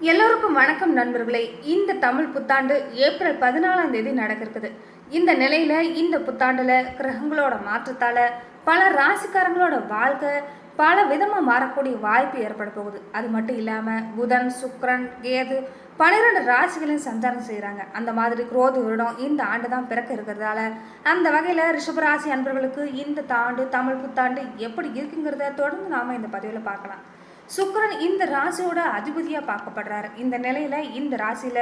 எல்லோருக்கும் வணக்கம் நண்பர்களே. இந்த தமிழ் புத்தாண்டு ஏப்ரல் 14ஆம் தேதி நடக்கிறது. இந்த நிலையில இந்த புத்தாண்டுல கிரகங்களோட மாற்றத்தால பல ராசிக்காரங்களோட வாழ்க்கை பல விதமா மாறக்கூடிய வாய்ப்பு ஏற்பட போகுது. அது மட்டும் இல்லாம புதன், சுக்கிரன், கேது 12 ராசிகளையும் சஞ்சாரம் செய்கிறாங்க. அந்த மாதிரி குரோதி வருடம் இந்த ஆண்டு தான் பிறக்க இருக்கிறதால அந்த வகையில் ரிஷபராசி அன்பர்களுக்கு இந்த ஆண்டு தமிழ் புத்தாண்டு எப்படி இருக்குங்கிறத தொடர்ந்து நாம் இந்த பதிவில் பார்க்கலாம். சுக்கிரன் இந்த ராசியோட அதிபதியா பார்க்கப்படுறாரு. இந்த நிலையில இந்த ராசியில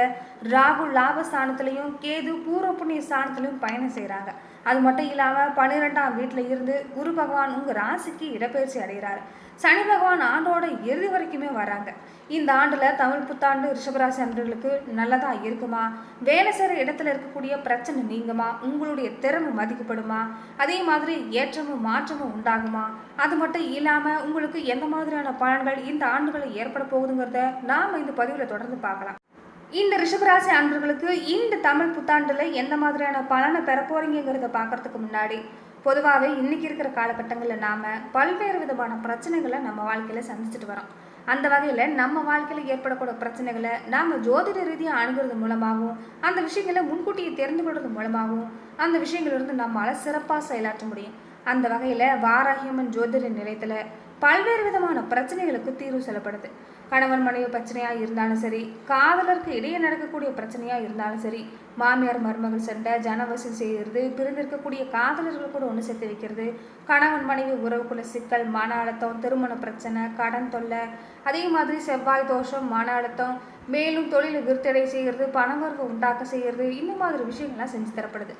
ராகு லாபஸ்தானத்திலையும் கேது பூர்வ புண்ணிய ஸ்தானத்திலையும் பயணம் செய்யறாங்க. அது மட்டும் இல்லாம 12ஆம் வீட்டுல இருந்து குரு பகவான் உங்க ராசிக்கு இடப்பெயர்ச்சி அடைகிறாரு. சனி பகவான் ஆண்டோட இறுதி வரைக்குமே வராங்க. இந்த ஆண்டுல தமிழ் புத்தாண்டு ரிஷபராசி அன்பர்களுக்கு நல்லதா இருக்குமா? வேலை செய்கிற இடத்துல இருக்கக்கூடிய பிரச்சனை நீங்குமா? உங்களுடைய திறமை மதிக்கப்படுமா? அதே மாதிரி ஏற்றமும் மாற்றமும் உண்டாகுமா? அது மட்டும் இல்லாம உங்களுக்கு எந்த மாதிரியான பலன்கள் இந்த ஆண்டுகளில் ஏற்பட போகுதுங்கிறத நாம இந்த பதிவுல தொடர்ந்து பார்க்கலாம். இந்த ரிஷபராசி அன்பர்களுக்கு இந்த தமிழ் புத்தாண்டுல எந்த மாதிரியான பலனை பெற போறீங்கிறத பார்க்கறதுக்கு முன்னாடி பொதுவாகவே இன்னைக்கு இருக்கிற காலகட்டங்களில் நாம் பல்வேறு விதமான பிரச்சனைகளை நம்ம வாழ்க்கையில் சந்திச்சுட்டு வரோம். அந்த வகையில் நம்ம வாழ்க்கையில் ஏற்படக்கூடிய பிரச்சனைகளை நாம் ஜோதிட ரீதியாக அணுகிறது மூலமாகவும் அந்த விஷயங்களை முன்கூட்டியே தெரிந்து கொள்வது மூலமாகவும் அந்த விஷயங்களிலிருந்து நம்மளால் சிறப்பாக செயலாற்ற முடியும். அந்த வகையில் வாராகியம்மன் ஜோதிட நிலையத்தில் பல்வேறு விதமான பிரச்சனைகளுக்கு தீர்வு சொல்லப்படுது. கணவன் மனைவி பிரச்சனையாக இருந்தாலும் சரி, காதலருக்கு இடையே நடக்கக்கூடிய பிரச்சனையாக இருந்தாலும் சரி, மாமியார் மருமகள் சண்டை, ஜனவசதி செய்கிறது, பிரிந்திருக்கக்கூடிய காதலர்கள் கூட ஒன்று சேர்த்து வைக்கிறது, கணவன் மனைவி உறவுக்குள்ள சிக்கல், மன அழுத்தம், திருமண பிரச்சனை, கடன் தொல்லை, அதே மாதிரி செவ்வாய் தோஷம், மன அழுத்தம், மேலும் தொழிலை விருத்தடை செய்கிறது, பணவர்வு உண்டாக்க செய்கிறது, இந்த மாதிரி விஷயங்கள்லாம் செஞ்சு தரப்படுது.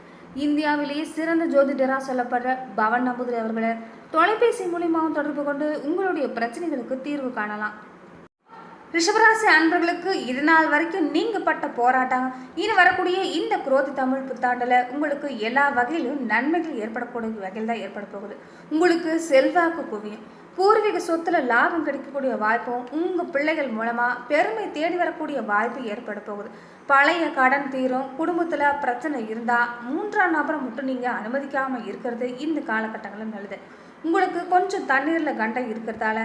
இந்தியாவிலேயே சிறந்த ஜோதிடராக சொல்லப்படுற பவன் நம்பூதிரி அவர்களை தொலைபேசி மூலியமாகவும் தொடர்பு கொண்டு உங்களுடைய பிரச்சனைகளுக்கு தீர்வு காணலாம். ரிஷபராசி அன்பர்களுக்கு இது நாள் வரைக்கும் நீங்க பட்ட போராட்டம் இனி வரக்கூடிய இந்த குரோதி தமிழ் புத்தாண்டுல உங்களுக்கு எல்லா வகையிலும் நன்மைகள் ஏற்படக்கூடிய வகையில் தான் ஏற்பட போகுது. உங்களுக்கு செல்வாக்கு குவியும். பூர்வீக சொத்துல லாபம் கிடைக்கக்கூடிய வாய்ப்பும் உங்க பிள்ளைகள் மூலமா பெருமை தேடி வரக்கூடிய வாய்ப்பு ஏற்பட போகுது. பழைய கடன் தீரும். குடும்பத்துல பிரச்சனை இருந்தா 3ஆம் நபரை மட்டும் நீங்க அனுமதிக்காம இருக்கிறது இந்த காலகட்டங்களும் நல்லது. உங்களுக்கு கொஞ்சம் தண்ணீரில் கண்டை இருக்கிறதால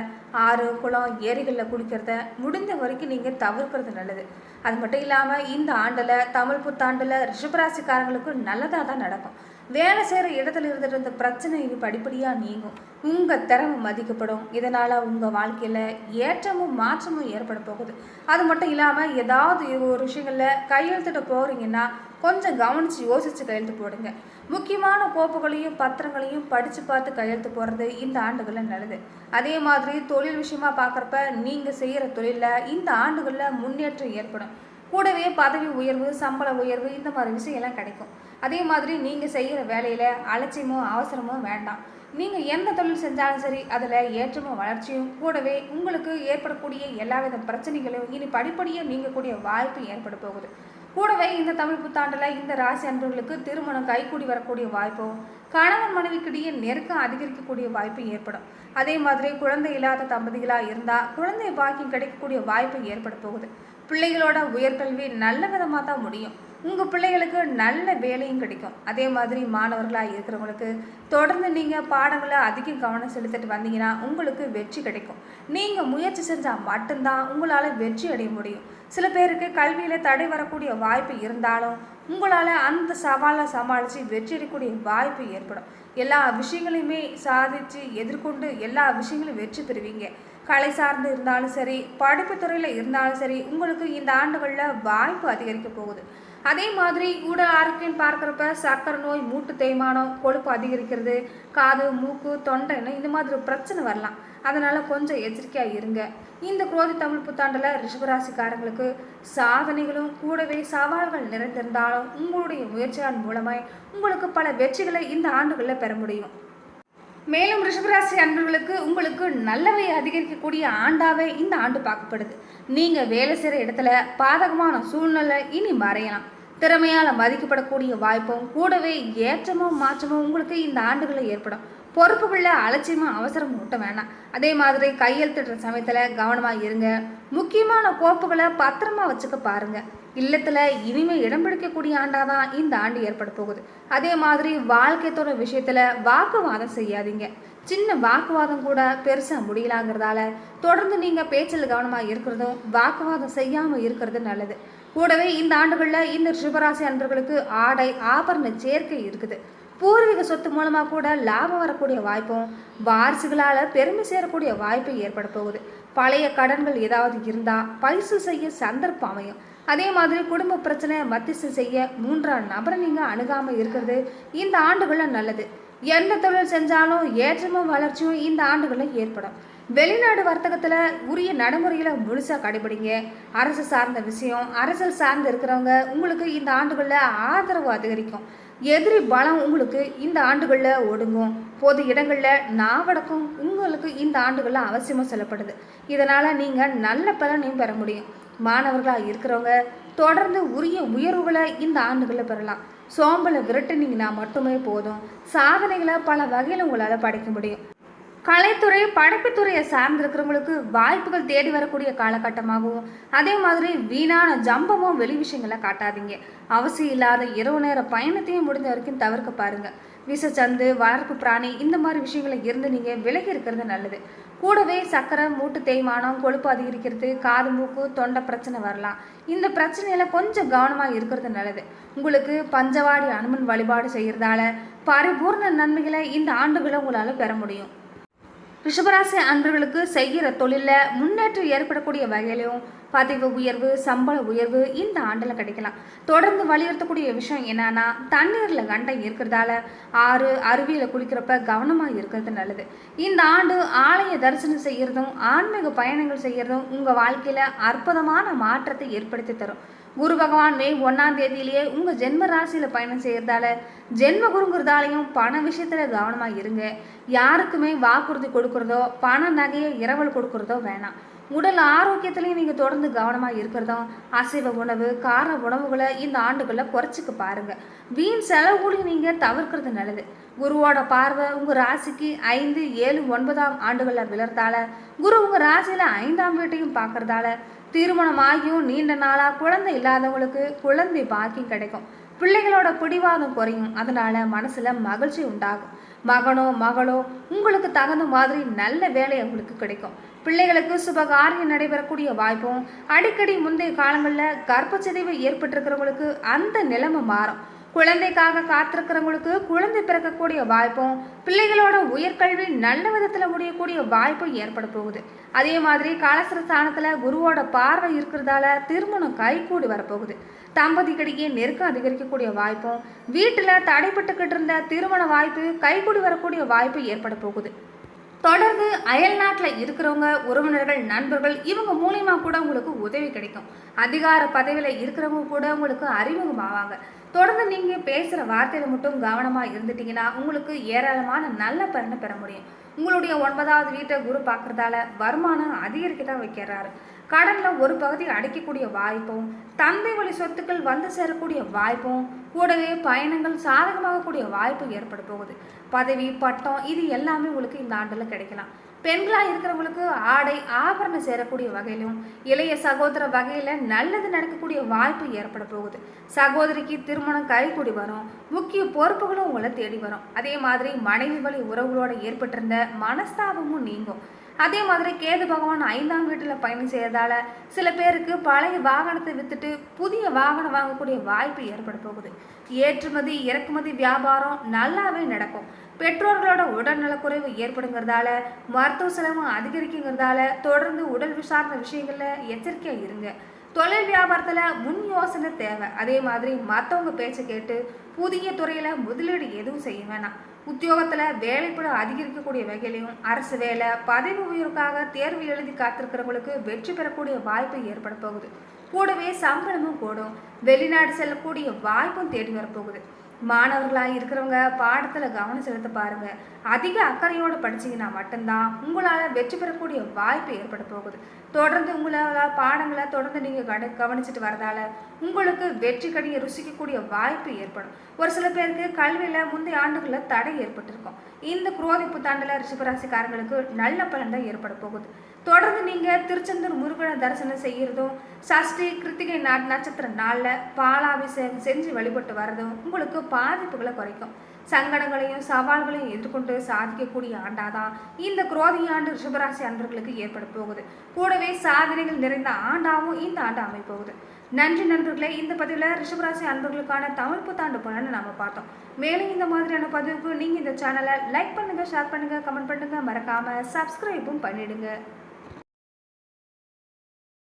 ஆறு, குளம், ஏரிகளில் குடிக்கிறத முடிந்த வரைக்கும் நீங்கள் தவிர்க்கிறது நல்லது. அது மட்டும் இல்லாமல் இந்த ஆண்டில் தமிழ் புத்தாண்டில் ரிஷபராசிக்காரங்களுக்கு நல்லதாக தான் நடக்கும். வேலை செய்கிற இடத்துல இருந்துட்டு இருந்த பிரச்சனை இனி படிப்படியாக நீங்கும். உங்கள் திறமை மதிக்கப்படும். இதனால் உங்கள் வாழ்க்கையில் ஏற்றமும் மாற்றமும் ஏற்பட போகுது. அது மட்டும் இல்லாமல் ஏதாவது ஒரு விஷயங்களில் கையெழுத்திட்டு போகிறீங்கன்னா கொஞ்சம் கவனித்து யோசித்து கையெழுத்து போடுங்க. முக்கியமான கோப்புகளையும் பத்திரங்களையும் படித்து பார்த்து கையெழுத்து போடுறது இந்த ஆண்டுகளில் நல்லது. அதே மாதிரி தொழில் விஷயமா பார்க்குறப்ப நீங்கள் செய்கிற தொழிலில் இந்த ஆண்டுகளில் முன்னேற்றம் ஏற்படும். கூடவே பதவி உயர்வு, சம்பள உயர்வு, இந்த மாதிரி விஷயம்லாம் கிடைக்கும். அதே மாதிரி நீங்கள் செய்கிற வேலையில் அலட்சியமோ அவசரமோ வேண்டாம். நீங்கள் எந்த தொழில் செஞ்சாலும் சரி அதில் ஏற்றமும் வளர்ச்சியும் கூடவே உங்களுக்கு ஏற்படக்கூடிய எல்லா வித பிரச்சனைகளையும் இனி படிப்படியாக நீங்கக்கூடிய வாய்ப்பு ஏற்பட போகுது. கூடவே இந்த தமிழ் புத்தாண்டில் இந்த ராசி அன்பர்களுக்கு திருமணம் கைகூடி வரக்கூடிய வாய்ப்பும் கணவன் மனைவிக்கிடையே நெருக்கம் அதிகரிக்கக்கூடிய வாய்ப்பு ஏற்படும். அதே மாதிரி குழந்தை இல்லாத தம்பதிகளாக இருந்தால் குழந்தை பாக்கியம் கிடைக்கக்கூடிய வாய்ப்பு ஏற்பட போகுது. பிள்ளைகளோட உயர்கல்வி நல்ல விதமாக தான் முடியும். உங்கள் பிள்ளைகளுக்கு நல்ல வேலையும் கிடைக்கும். அதே மாதிரி மாணவர்களாக இருக்கிறவங்களுக்கு தொடர்ந்து நீங்கள் பாடங்களை அதிகம் கவனம் செலுத்திட்டு வந்தீங்கன்னா உங்களுக்கு வெற்றி கிடைக்கும். நீங்கள் முயற்சி செஞ்சால் மட்டும்தான் உங்களால் வெற்றி அடைய முடியும். சில பேருக்கு கல்வியில் தடை வரக்கூடிய வாய்ப்பு இருந்தாலும் உங்களால் அந்த சவாலை சமாளித்து வெற்றி அடையக்கூடிய வாய்ப்பு ஏற்படும். எல்லா விஷயங்களையுமே சாதித்து எதிர்கொண்டு எல்லா விஷயங்களையும் வெற்றி பெறுவீங்க. கலை சார்ந்து இருந்தாலும் சரி, படிப்பு துறையில் இருந்தாலும் சரி, உங்களுக்கு இந்த ஆண்டுகளில் வாய்ப்பு அதிகரிக்க போகுது. அதே மாதிரி உடல் ஆரோக்கியம் பார்க்குறப்ப சர்க்கரை நோய், மூட்டு தேய்மானம், கொழுப்பு அதிகரிக்கிறது, காது, மூக்கு, தொண்டைன்னு இந்த மாதிரி பிரச்சனை வரலாம். அதனால் கொஞ்சம் எச்சரிக்கையாக இருங்க. இந்த குரோதி தமிழ் புத்தாண்டில் ரிஷபராசிக்காரங்களுக்கு சாதனைகளும் கூடவே சவால்கள் நிறைந்திருந்தாலும் உங்களுடைய முயற்சியின் மூலமாக உங்களுக்கு பல வெற்றிகளை இந்த ஆண்டுகளில் பெற முடியும். மேலும் ரிஷபராசி அன்பர்களுக்கு உங்களுக்கு நல்லவை அதிகரிக்கக்கூடிய ஆண்டாவே இந்த ஆண்டு பார்க்கப்படுது. நீங்கள் வேலை செய்கிற இடத்துல பாதகமான சூழ்நிலை இனி மறையலாம். திறமையால் மதிக்கப்படக்கூடிய வாய்ப்பும் கூடவே ஏற்றமும் மாற்றமும் உங்களுக்கு இந்த ஆண்டுகளில் ஏற்படும். பொறுப்புகளில் அலட்சியமாக அவசரம் ஊட்ட வேண்டாம். அதே மாதிரி கையெழுத்திடுற சமயத்தில் கவனமாக இருங்க. முக்கியமான கோப்புகளை பத்திரமா வச்சுக்க பாருங்கள். இல்லத்தில் இனிமேல் இடம் பிடிக்கக்கூடிய ஆண்டாக தான் இந்த ஆண்டு ஏற்பட போகுது. அதே மாதிரி வாழ்க்கையத்தோட விஷயத்தில் வாக்குவாதம் செய்யாதீங்க. சின்ன வாக்குவாதம் கூட பெருசாக முடியலாங்கிறதால தொடர்ந்து நீங்கள் பேச்சில் கவனமாக இருக்கிறதும் வாக்குவாதம் செய்யாமல் இருக்கிறது நல்லது. கூடவே இந்த ஆண்டுகளில் இந்த ரிஷபராசி அன்பர்களுக்கு ஆடை ஆபரண சேர்க்கை இருக்குது. பூர்வீக சொத்து மூலமாக கூட லாபம் வரக்கூடிய வாய்ப்பும் வாரிசுகளால் பெருமை சேரக்கூடிய வாய்ப்பு ஏற்பட போகுது. பழைய கடன்கள் ஏதாவது இருந்தால் பரிசு செய்ய சந்தர்ப்பம் அமையும். அதே மாதிரி குடும்ப பிரச்சனை மத்தியஸ்து செய்ய மூன்றாம் நபரை நீங்கள் அணுகாமல் இருக்கிறது இந்த ஆண்டுகளில் நல்லது. எந்த தொழில் செஞ்சாலும் ஏற்றமும் வளர்ச்சியும் இந்த ஆண்டுகளில் ஏற்படும். வெளிநாடு வர்த்தகத்தில் உரிய நடைமுறைகளை முழுசாக கடைபிடிங்க. அரசு சார்ந்த விஷயம், அரசியல் சார்ந்து இருக்கிறவங்க உங்களுக்கு இந்த ஆண்டுகளில் ஆதரவு அதிகரிக்கும். எதிரி பலம் உங்களுக்கு இந்த ஆண்டுகளில் ஒடுங்கும். பொது இடங்களில் நாவடக்கம் உங்களுக்கு இந்த ஆண்டுகளில் அவசியமாக சொல்லப்படுது. இதனால் நீங்கள் நல்ல பலனையும் பெற முடியும். மாணவர்களாக இருக்கிறவங்க தொடர்ந்து உரிய உயர்வுகளை இந்த ஆண்டுகளில் பெறலாம். சோம்பலை விரட்டுனீங்கன்னா மட்டுமே போதும். சாதனைகளை பல வகையில் உங்களால் படைக்க முடியும். கலைத்துறை படைப்புத்துறையை சார்ந்திருக்கிறவங்களுக்கு வாய்ப்புகள் தேடி வரக்கூடிய காலகட்டமாகவும், அதே மாதிரி வீணான ஜம்பமும் வெளி விஷயங்களை காட்டாதீங்க. அவசியம் இல்லாத இரவு நேர பயணத்தையும் முடிஞ்ச வரைக்கும் தவிர்க்க பாருங்க. விஷச்சந்து, வளர்ப்பு பிராணி இந்த மாதிரி விஷயங்களை இருந்து நீங்கள் விலகி இருக்கிறது நல்லது. கூடவே சக்கரை, மூட்டு தேய்மானம், கொழுப்பு அதிகரிக்கிறது, காது மூக்கு தொண்டை பிரச்சனை வரலாம். இந்த பிரச்சனையில கொஞ்சம் கவனமாக இருக்கிறது நல்லது. உங்களுக்கு பஞ்சவாடி அனுமன் வழிபாடு செய்கிறதால பரிபூர்ண நன்மைகளை இந்த ஆண்டுகளை உங்களால் பெற முடியும். ரிஷபராசி அன்பர்களுக்கு செய்கிற தொழிலில் முன்னேற்றம் ஏற்படக்கூடிய வகையிலையும் பதவி உயர்வு, சம்பள உயர்வு இந்த ஆண்டில் கிடைக்கலாம். தொடர்ந்து வலியுறுத்தக்கூடிய விஷயம் என்னன்னா, தண்ணீரில் கண்டை இருக்கிறதால ஆறு அருவியில் குளிக்கிறப்ப கவனமாக இருக்கிறது நல்லது. இந்த ஆண்டு ஆலய தரிசனம் செய்கிறதும் ஆன்மீக பயணங்கள் செய்கிறதும் உங்கள் வாழ்க்கையில் அற்புதமான மாற்றத்தை ஏற்படுத்தி தரும். குரு பகவான் மே 1ஆம் தேதியிலேயே உங்கள் ஜென்ம ராசியில் பயணம் செய்கிறதால ஜென்ம குருங்கிறதாலையும் பண விஷயத்தில் கவனமாக இருங்க. யாருக்குமே வாக்குறுதி கொடுக்குறதோ பண நகையை இரவல் கொடுக்குறதோ வேணாம். உடல் ஆரோக்கியத்திலையும் நீங்கள் தொடர்ந்து கவனமாக இருக்கிறதும் அசைவ உணவு, கார உணவுகளை இந்த ஆண்டுகளில் குறைச்சிக்க பாருங்கள். வீண் செலவுகளையும் நீங்கள் தவிர்க்கிறது நல்லது. குருவோட பார்வை உங்கள் ராசிக்கு 5, 7, 9ஆம் ஆண்டுகளில் விழுறதால குரு உங்கள் ராசியில் 5ஆம் வீட்டையும் பார்க்கறதால திருமணமாகியும் நீண்ட நாளாக குழந்தை இல்லாதவங்களுக்கு குழந்தை பாக்கியம் கிடைக்கும். பிள்ளைகளோட பிடிவாதம் குறையும். அதனால மனசுல மகிழ்ச்சி உண்டாகும். மகனோ மகளோ உங்களுக்கு தகுந்த மாதிரி நல்ல வேலை உங்களுக்கு கிடைக்கும். பிள்ளைகளுக்கு சுபகாரியம் நடைபெறக்கூடிய வாய்ப்பும், அடிக்கடி முந்தைய காலங்களில் கர்ப்பச்சிதைவு ஏற்பட்டிருக்கிறவங்களுக்கு அந்த நிலைமை மாறும். குழந்தைக்காக காத்திருக்கிறவங்களுக்கு குழந்தை பிறக்கக்கூடிய வாய்ப்பும், பிள்ளைகளோட உயர்கல்வி நல்ல விதத்தில் முடியக்கூடிய வாய்ப்பும் ஏற்பட போகுது. அதே மாதிரி கலசர ஸ்தானத்தில் குருவோட பார்வை இருக்கிறதால திருமணம் கைகூடி வரப்போகுது. தம்பதிக்கிடையே நெருக்கம் அதிகரிக்கக்கூடிய வாய்ப்பும், வீட்டில் தடைப்பட்டுக்கிட்டு இருந்த திருமண வாய்ப்பு கைகூடி வரக்கூடிய வாய்ப்பு ஏற்பட போகுது. தொடர்ந்து அயல் நாட்டில் இருக்கிறவங்க, உறவினர்கள், நண்பர்கள் இவங்க மூலியமா கூட உங்களுக்கு உதவி கிடைக்கும். அதிகார பதவியில் இருக்கிறவங்க கூட உங்களுக்கு அறிமுகம் ஆவாங்க. தொடர்ந்து நீங்கள் பேசுகிற வார்த்தையில் மட்டும் கவனமாக இருந்துட்டீங்கன்னா உங்களுக்கு ஏராளமான நல்ல பலனை பெற முடியும். உங்களுடைய 9ஆவது வீட்டை குரு பார்க்கறதால வருமானம் அதிகரிக்க தான் வைக்கிறாரு. கடனில் ஒரு பகுதி அடைக்கக்கூடிய வாய்ப்பும், தந்தை வழி சொத்துக்கள் வந்து சேரக்கூடிய வாய்ப்பும், கூடவே பயணங்கள் சாதகமாகக்கூடிய வாய்ப்பு ஏற்பட போகுது. பதவி, பட்டம் இது எல்லாமே உங்களுக்கு இந்த ஆண்டில் கிடைக்கலாம். பெண்களாக இருக்கிறவங்களுக்கு ஆடை ஆபரணம் சேரக்கூடிய வகையிலும், இளைய சகோதர வகையில் நல்லது நடக்கக்கூடிய வாய்ப்பு ஏற்பட போகுது. சகோதரிக்கு திருமணம் கைகூடி வரும். முக்கிய பொறுப்புகளும் உங்களை தேடி வரும். அதே மாதிரி மனைவி வழி உறவுகளோட ஏற்பட்டிருந்த மனஸ்தாபமும் நீங்கும். அதே மாதிரி கேது பகவான் 5ஆம் வீட்டில் பயணம் செய்யறதால சில பேருக்கு பழைய வாகனத்தை வித்துட்டு புதிய வாகனம் வாங்கக்கூடிய வாய்ப்பு ஏற்பட போகுது. ஏற்றுமதி இறக்குமதி வியாபாரம் நல்லாவே நடக்கும். பெற்றோர்களோட உடல்நலக்குறைவு ஏற்படுங்கிறதால மருத்துவ செலவு அதிகரிக்குங்கிறதால தொடர்ந்து உடல் சார்ந்த விஷயங்களில் எச்சரிக்கையாக இருங்க. தொழில் வியாபாரத்தில் முன் யோசனை தேவை. அதே மாதிரி மற்றவங்க பேச்சை கேட்டு புதிய துறையில் முதலீடு எதுவும் செய்ய வேணாம். உத்தியோகத்தில் வேலைப்பட அதிகரிக்கக்கூடிய வகையிலையும், அரசு வேலை, பதவி உயர்வுக்காக தேர்வு எழுதி காத்திருக்கிறவங்களுக்கு வெற்றி பெறக்கூடிய வாய்ப்பு ஏற்பட போகுது. கூடவே சம்பளமும் கூடும். வெளிநாடு செல்லக்கூடிய வாய்ப்பும் தேடி வரப்போகுது. மாணவர்களாக இருக்கிறவங்க பாடத்தில் கவனம் செலுத்த பாருங்க. அதிக அக்கறையோடு படிச்சிங்கன்னா மட்டும்தான் உங்களால் வெற்றி பெறக்கூடிய வாய்ப்பு ஏற்பட போகுது. தொடர்ந்து உங்களால் பாடங்களை தொடர்ந்து நீங்கள் கவனிச்சுட்டு வரதால உங்களுக்கு வெற்றி கனியை ருசிக்கக்கூடிய வாய்ப்பு ஏற்படும். ஒரு சில பேருக்கு கல்வியில் முந்தைய ஆண்டுகளில் தடை ஏற்பட்டிருக்கும். இந்த குரோதி புத்தாண்டில் ரிஷபராசிக்காரங்களுக்கு நல்ல பலன் தான் ஏற்பட போகுது. தொடர்ந்து நீங்கள் திருச்செந்தூர் முருகனை தரிசனம் செய்கிறதும், சஷ்டி கிருத்திகை நட்சத்திர நாளில் பாலாபிஷேகம் செஞ்சு வழிபட்டு வர்றதும் உங்களுக்கு பாதிப்புகளை குறைக்கும். சங்கடங்களையும் சவால்களையும் எதிர்கொண்டு சாதிக்கக்கூடிய ஆண்டாதான் இந்த குரோதி ஆண்டு ரிஷபராசி அன்பர்களுக்கு ஏற்பட போகுது. கூடவே சாதனைகள் நிறைந்த ஆண்டாவும் இந்த ஆண்டு அமைப்போகுது. நன்றி நண்பர்களே. இந்த பதிவில் ரிஷபராசி அன்பர்களுக்கான தமிழ் புத்தாண்டு பலனை நம்ம பார்த்தோம். மேலும் இந்த மாதிரியான பதிவுக்கு நீங்கள் இந்த சேனலை லைக் பண்ணுங்கள், ஷேர் பண்ணுங்கள், கமெண்ட் பண்ணுங்கள், மறக்காமல் சப்ஸ்கிரைபும் பண்ணிடுங்க.